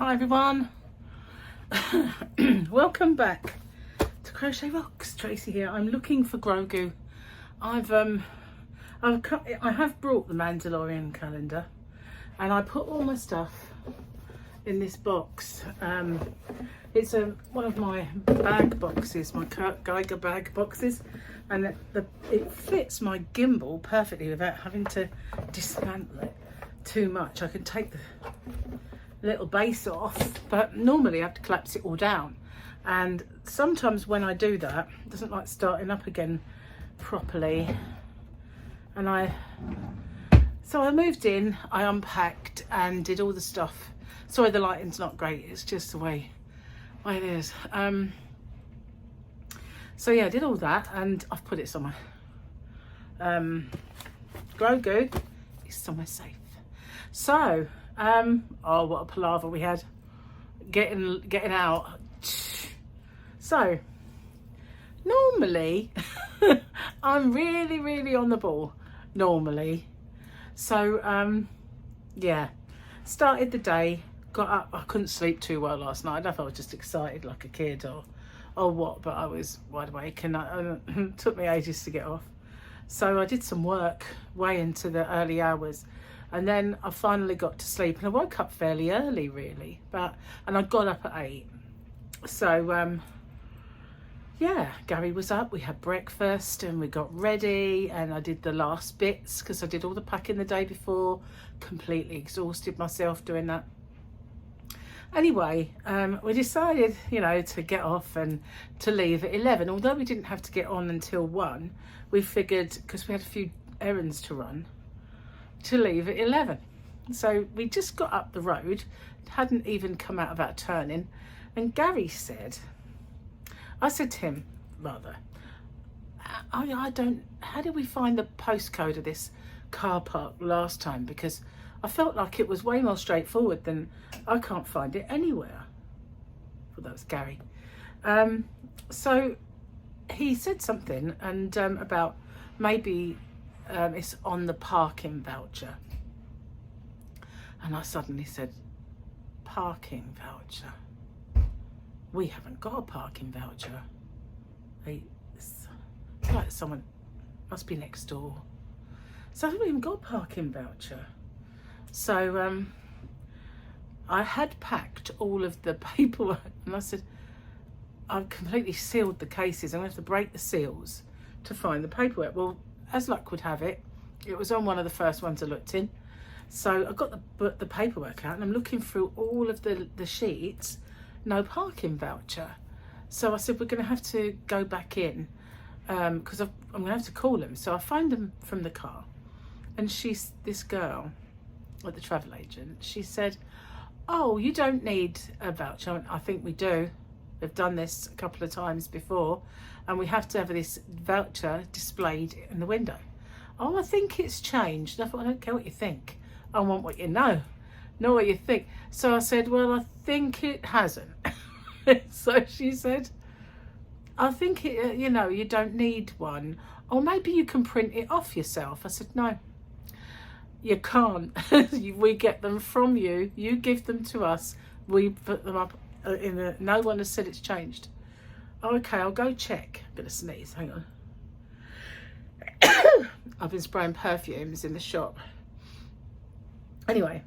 Hi everyone. Welcome back to Crochet Rocks. Tracy here. I'm looking for Grogu. I have brought the Mandalorian calendar and I put all my stuff in this box. It's one of my bag boxes, my Geiger bag boxes, and it fits my gimbal perfectly without having to dismantle it too much. I can take the little base off, but normally I have to collapse it all down, and sometimes when I do that it doesn't like starting up again properly. And so I moved in, I unpacked and did all the stuff. Sorry, the lighting's not great, it's just the way it is. So yeah, I did all that and I've put it somewhere. Grogu is somewhere safe. So oh, what a palaver we had getting out. So normally I'm really on the ball normally. So yeah, started the day, got up. I couldn't sleep too well last night. I don't know if I was just excited like a kid or what, but I was wide awake and it took me ages to get off. So I did some work way into the early hours, and then I finally got to sleep, and I woke up fairly early really, and I got up at 8. So yeah, Gary was up, we had breakfast and we got ready, and I did the last bits because I did all the packing the day before, completely exhausted myself doing that. Anyway, we decided, to get off and to leave at 11. Although we didn't have to get on until 1, we figured, because we had a few errands to run, to leave at 11. So we just got up the road, hadn't even come out of our turning, and Gary said, I said to him, rather, I don't, how did we find the postcode of this car park last time? Because I felt like it was way more straightforward than, I can't find it anywhere. Well, that was Gary. So he said something and about maybe it's on the parking voucher. And I suddenly said, parking voucher? We haven't got a parking voucher. It's like someone must be next door. So I haven't even got a parking voucher. So I had packed all of the paperwork, and I said, I've completely sealed the cases. I'm going to have to break the seals to find the paperwork. Well, as luck would have it, it was on one of the first ones I looked in. So I got the paperwork out, and I'm looking through all of the sheets, no parking voucher. So I said, we're going to have to go back in because I'm going to have to call them. So I phoned them from the car, and this girl at the travel agent, she said, oh, you don't need a voucher. I went, I think we do. We've done this a couple of times before, and we have to have this voucher displayed in the window. Oh, I think it's changed. I thought, I don't care what you think. I want what you know, not what you think. So I said, well, I think it hasn't. So she said, I think it, you don't need one. Or maybe you can print it off yourself. I said, no, you can't. We get them from you. You give them to us. We put them up no one has said it's changed. Oh, okay, I'll go check. I'm gonna sneeze, hang on. I've been spraying perfumes in the shop. Anyway,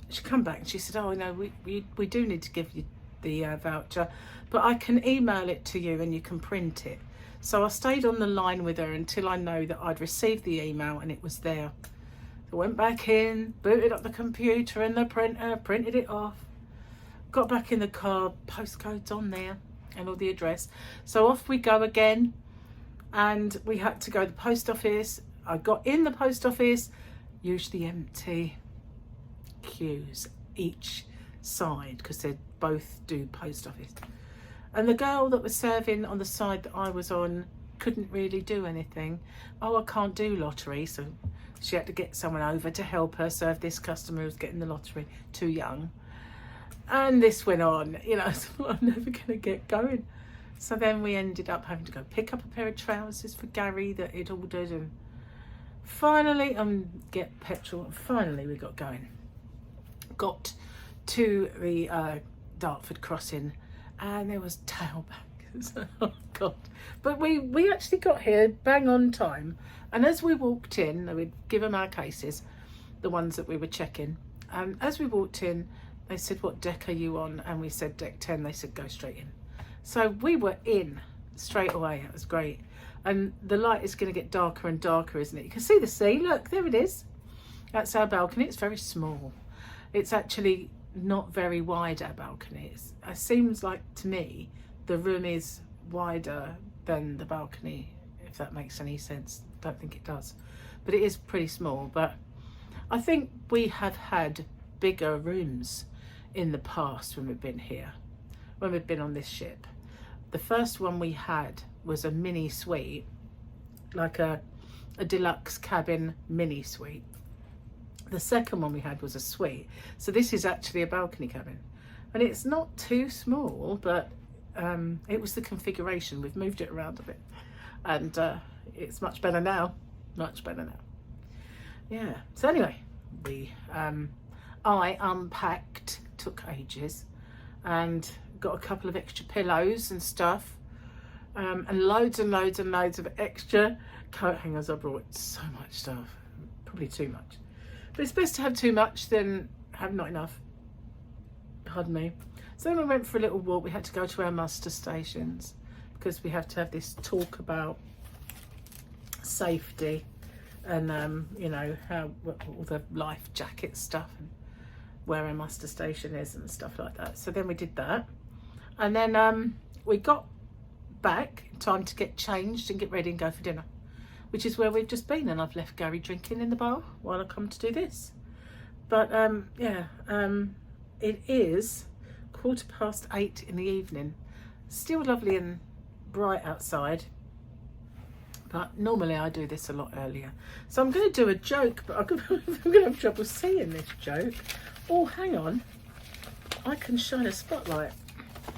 she come back and she said, oh no, we do need to give you the voucher, but I can email it to you and you can print it. So I stayed on the line with her until I know that I'd received the email and it was there. So I went back in, booted up the computer and the printer, printed it off, got back in the car, postcode's on there and all the address. So off we go again, and we had to go to the post office. I got in the post office, usually empty queues each side because they both do post office. And the girl that was serving on the side that I was on couldn't really do anything. Oh, I can't do lottery. So she had to get someone over to help her serve this customer who's getting the lottery, too young. And this went on, so I'm never going to get going. So then we ended up having to go pick up a pair of trousers for Gary that he'd ordered, and finally get petrol, and finally we got going. Got to the Dartford crossing, and there was tailbags. Oh God. But we actually got here bang on time, and as we walked in, we'd give them our cases, the ones that we were checking. As we walked in, they said, what deck are you on? And we said deck 10. They said go straight in. So we were in straight away. It was great. And the light is going to get darker and darker, isn't it? You can see the sea. Look, there it is. That's our balcony. It's very small. It's actually not very wide, our balcony. It seems like to me the room is wider than the balcony, if that makes any sense. Don't think it does, but it is pretty small. But I think we have had bigger rooms in the past when we've been here, when we've been on this ship. The first one we had was a mini suite, like a deluxe cabin mini suite. The second one we had was a suite. So this is actually a balcony cabin, and it's not too small, but it was the configuration. We've moved it around a bit, and it's much better now. Much better now. Yeah. So anyway, I unpacked, took ages, and got a couple of extra pillows and stuff, and loads and loads and loads of extra coat hangers. I brought so much stuff, probably too much. But it's best to have too much than have not enough. Pardon me. So then we went for a little walk. We had to go to our muster stations because we have to have this talk about safety and you know, how all the life jacket stuff and where our muster station is and stuff like that. So then we did that, and then we got back in time to get changed and get ready and go for dinner, which is where we've just been. And I've left Gary drinking in the bar while I come to do this. But it is 8:15 in the evening. Still lovely and bright outside, but normally I do this a lot earlier. So I'm going to do a joke, but I'm going to have trouble seeing this joke. Oh, hang on. I can shine a spotlight.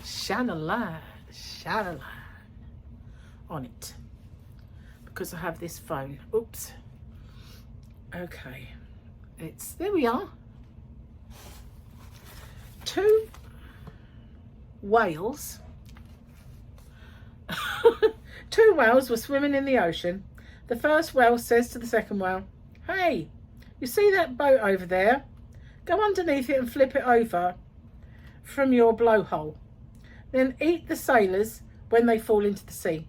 Shine a light on it, because I have this phone. Oops. Okay. There we are. 2 whales. 2 whales were swimming in the ocean. The first whale says to the second whale, "Hey, you see that boat over there? Go underneath it and flip it over from your blowhole. Then eat the sailors when they fall into the sea."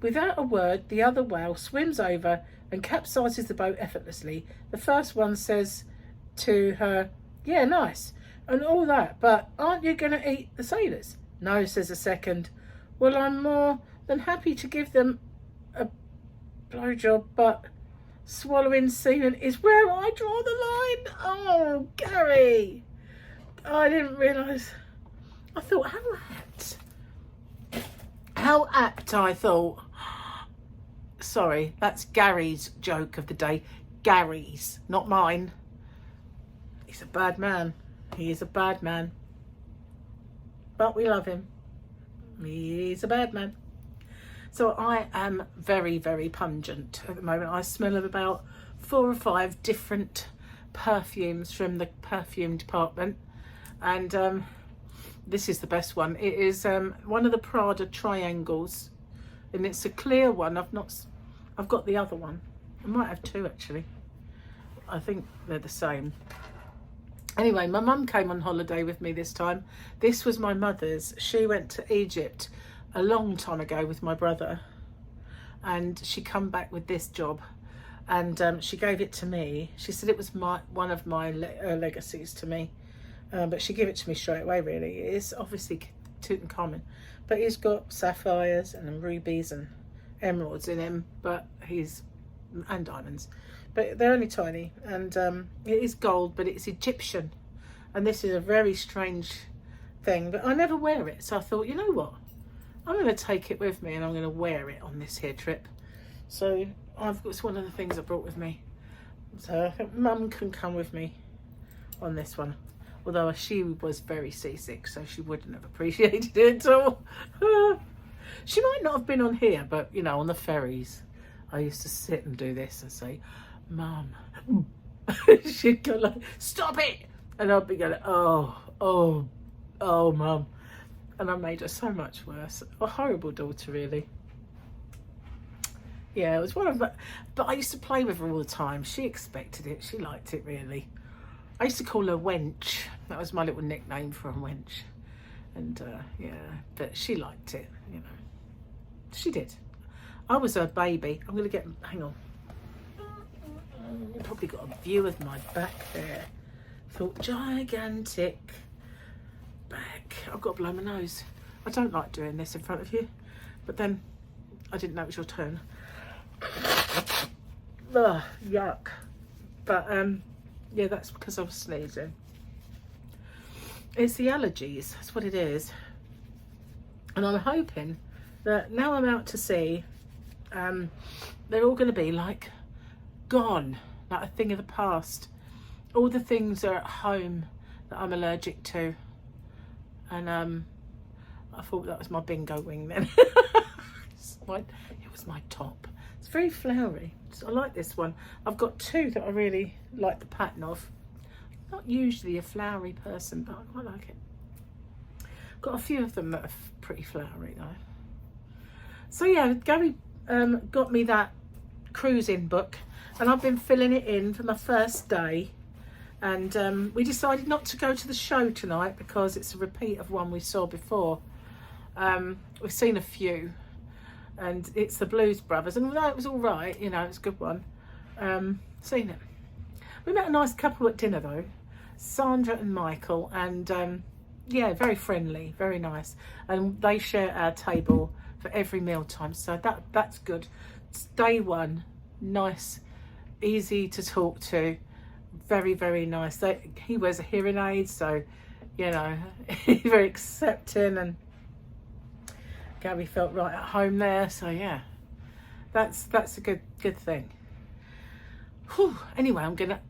Without a word, the other whale swims over and capsizes the boat effortlessly. The first one says to her, "Yeah, nice, and all that, but aren't you going to eat the sailors?" "No," says the second. "Well, I'm more than happy to give them a blowjob, but swallowing semen is where I draw the line." Oh, Gary, I didn't realise. I thought, how apt, I thought. Sorry, that's Gary's joke of the day. Gary's, not mine. He's a bad man. He is a bad man. But we love him. He's a bad man. So I am very, very pungent at the moment. I smell of about 4 or 5 different perfumes from the perfume department. And this is the best one. It is one of the Prada triangles. And it's a clear one. I've got the other one. I might have 2 actually. I think they're the same. Anyway, my mum came on holiday with me this time. This was my mother's. She went to Egypt a long time ago with my brother, and she come back with this job, and she gave it to me. She said it was one of my legacies to me, but she gave it to me straight away. Really, it's obviously Tutankhamun, but he's got sapphires and rubies and emeralds in him, and diamonds, but they're only tiny, and it is gold, but it's Egyptian, and this is a very strange thing, but I never wear it. So I thought, you know what, I'm going to take it with me and I'm going to wear it on this here trip. So it's one of the things I brought with me. So I think Mum can come with me on this one. Although she was very seasick, so she wouldn't have appreciated it at all. She might not have been on here, but you know, on the ferries, I used to sit and do this and say, "Mum." She'd go like, "Stop it!" And I'd be going, oh And I made her so much worse. A horrible daughter, really. Yeah, it was one of the... But I used to play with her all the time. She expected it. She liked it, really. I used to call her Wench. That was my little nickname for a wench. And, yeah, but she liked it, you know. She did. I was her baby. I'm going to get... Hang on. You probably got a view of my back there. Thought, gigantic back. I've got to blow my nose. I don't like doing this in front of you. But then, I didn't know it was your turn. Ugh, yuck. But, yeah, that's because I was sneezing. It's the allergies, that's what it is. And I'm hoping that now I'm out to sea, they're all going to be like gone, like a thing of the past. All the things are at home that I'm allergic to. And I thought that was my bingo wing then. It was my top. It's very flowery. So I like this one. I've got two that I really like the pattern of. Not usually a flowery person, but I quite like it. Got a few of them that are pretty flowery though. So yeah, Gary got me that cruising book, and I've been filling it in for my first day. And we decided not to go to the show tonight because it's a repeat of one we saw before. We've seen a few, and it's the Blues Brothers, and although it was all right, you know, it's a good one. Seen it. We met a nice couple at dinner though, Sandra and Michael, and yeah, very friendly, very nice, and they share our table for every meal time, so that's good. It's day one, nice, easy to talk to, very, very nice. He wears a hearing aid, so you know, he's very accepting, and Gary felt right at home there, so yeah, that's a good thing. Whew. Anyway,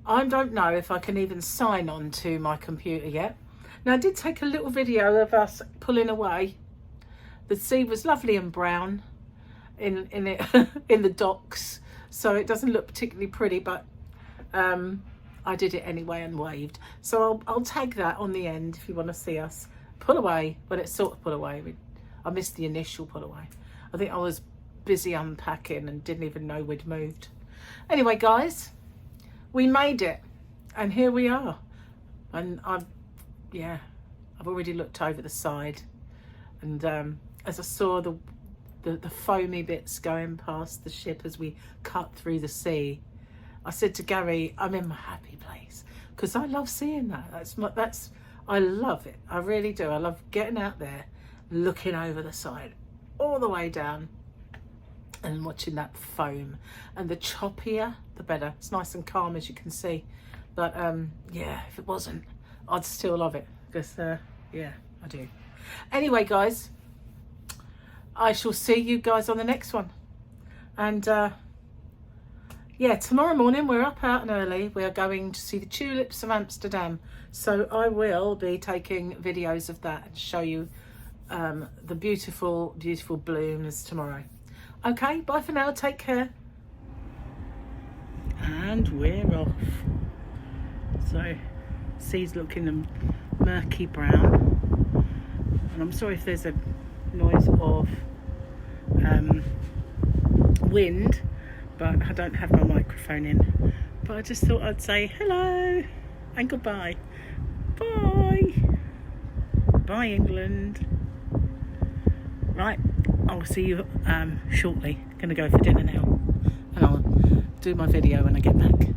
I don't know if I can even sign on to my computer yet. Now I did take a little video of us pulling away. The sea was lovely and brown in it in the docks, so it doesn't look particularly pretty, but I did it anyway and waved. So I'll tag that on the end if you want to see us pull away, when it's sort of pull away. I missed the initial pull away. I think I was busy unpacking and didn't even know we'd moved. Anyway, guys, we made it, and here we are. And I've already looked over the side, and as I saw the foamy bits going past the ship as we cut through the sea, I said to Gary, I'm in my happy place, because I love seeing that. I love it. I really do. I love getting out there, looking over the side, all the way down, and watching that foam. And the choppier the better. It's nice and calm, as you can see, but yeah, if it wasn't, I'd still love it, because yeah, I do. Anyway, guys, I shall see you guys on the next one. And yeah, tomorrow morning we're up out and early. We are going to see the tulips of Amsterdam, so I will be taking videos of that and show you the beautiful blooms tomorrow. Okay, bye for now, take care. And we're off. So, sea's looking murky brown. And I'm sorry if there's a noise of wind, but I don't have my microphone in. But I just thought I'd say hello and goodbye. Bye. Bye, England. Right, I'll see you shortly. Gonna go for dinner now, and I'll do my video when I get back.